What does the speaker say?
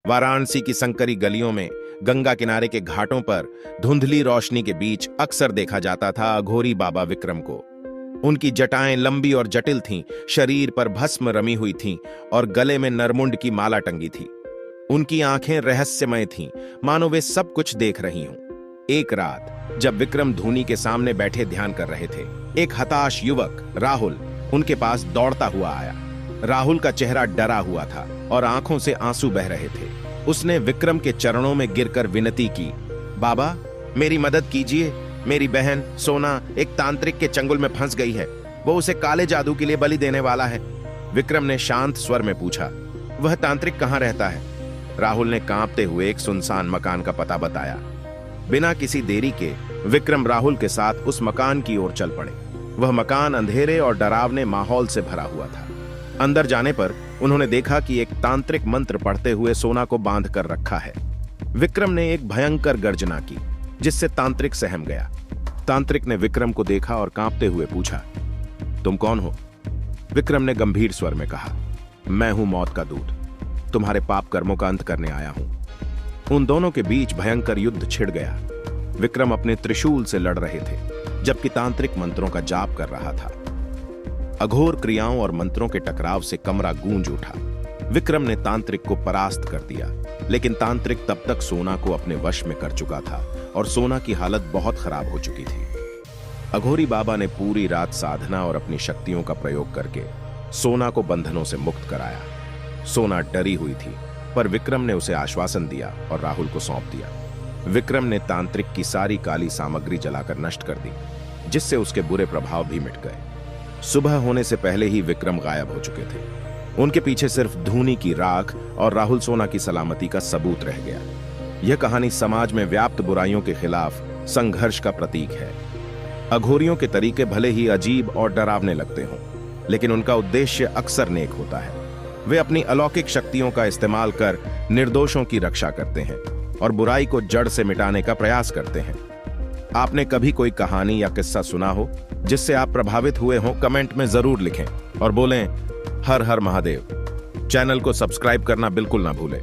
वाराणसी की संकरी गलियों में, गंगा किनारे के घाटों पर धुंधली रोशनी के बीच अक्सर देखा जाता था अघोरी बाबा विक्रम को। उनकी जटाएं लंबी और जटिल थीं, शरीर पर भस्म रमी हुई थीं और गले में नरमुंड की माला टंगी थी। उनकी आंखें रहस्यमय थीं, मानो वे सब कुछ देख रही हों। एक रात जब विक्रम धूनी के सामने बैठे ध्यान कर रहे थे, एक हताश युवक राहुल उनके पास दौड़ता हुआ आया। राहुल का चेहरा डरा हुआ था और आंखों से आंसू बह रहे थे। उसने विक्रम के चरणों में गिरकर विनती की, बाबा मेरी मदद कीजिए, मेरी बहन सोना एक तांत्रिक के चंगुल में फंस गई है, वो उसे काले जादू के लिए बलि देने वाला है। विक्रम ने शांत स्वर में पूछा, वह तांत्रिक कहाँ रहता है? राहुल ने कांपते हुए एक सुनसान मकान का पता बताया। बिना किसी देरी के विक्रम राहुल के साथ उस मकान की ओर चल पड़े। वह मकान अंधेरे और डरावने माहौल से भरा हुआ था। अंदर जाने पर उन्होंने देखा कि एक तांत्रिक मंत्र पढ़ते हुए सोना को बांध कर रखा है। विक्रम ने एक भयंकर गर्जना की, जिससे तांत्रिक सहम गया। तांत्रिक ने विक्रम को देखा और कांपते हुए पूछा, तुम कौन हो? विक्रम ने गंभीर स्वर में कहा, मैं हूं मौत का दूत, तुम्हारे पाप कर्मों का अंत करने आया हूं। उन दोनों के बीच भयंकर युद्ध छिड़ गया। विक्रम अपने त्रिशूल से लड़ रहे थे, जबकि तांत्रिक मंत्रों का जाप कर रहा था। अघोर क्रियाओं और मंत्रों के टकराव से कमरा गूंज उठा। विक्रम ने तांत्रिक को परास्त कर दिया, लेकिन तांत्रिक तब तक सोना को अपने वश में कर चुका था और सोना की हालत बहुत खराब हो चुकी थी। अघोरी बाबा ने पूरी रात साधना और अपनी शक्तियों का प्रयोग करके सोना को बंधनों से मुक्त कराया। सोना डरी हुई थी, पर विक्रम ने उसे आश्वासन दिया और राहुल को सौंप दिया। विक्रम ने तांत्रिक की सारी काली सामग्री जलाकर नष्ट कर दी, जिससे उसके बुरे प्रभाव भी मिट गए। सुबह होने से पहले ही विक्रम गायब हो चुके थे। उनके पीछे सिर्फ धूनी की राख और राहुल सोना की सलामती का सबूत रह गया। यह कहानी समाज में व्याप्त बुराइयों के खिलाफ संघर्ष का प्रतीक है। अघोरियों के तरीके भले ही अजीब और डरावने लगते हों, लेकिन उनका उद्देश्य अक्सर नेक होता है। वे अपनी अलौकिक शक्तियों का इस्तेमाल कर निर्दोषों की रक्षा करते हैं और बुराई को जड़ से मिटाने का प्रयास करते हैं। आपने कभी कोई कहानी या किस्सा सुना हो जिससे आप प्रभावित हुए हों? कमेंट में जरूर लिखें और बोलें हर हर महादेव। चैनल को सब्सक्राइब करना बिल्कुल ना भूलें।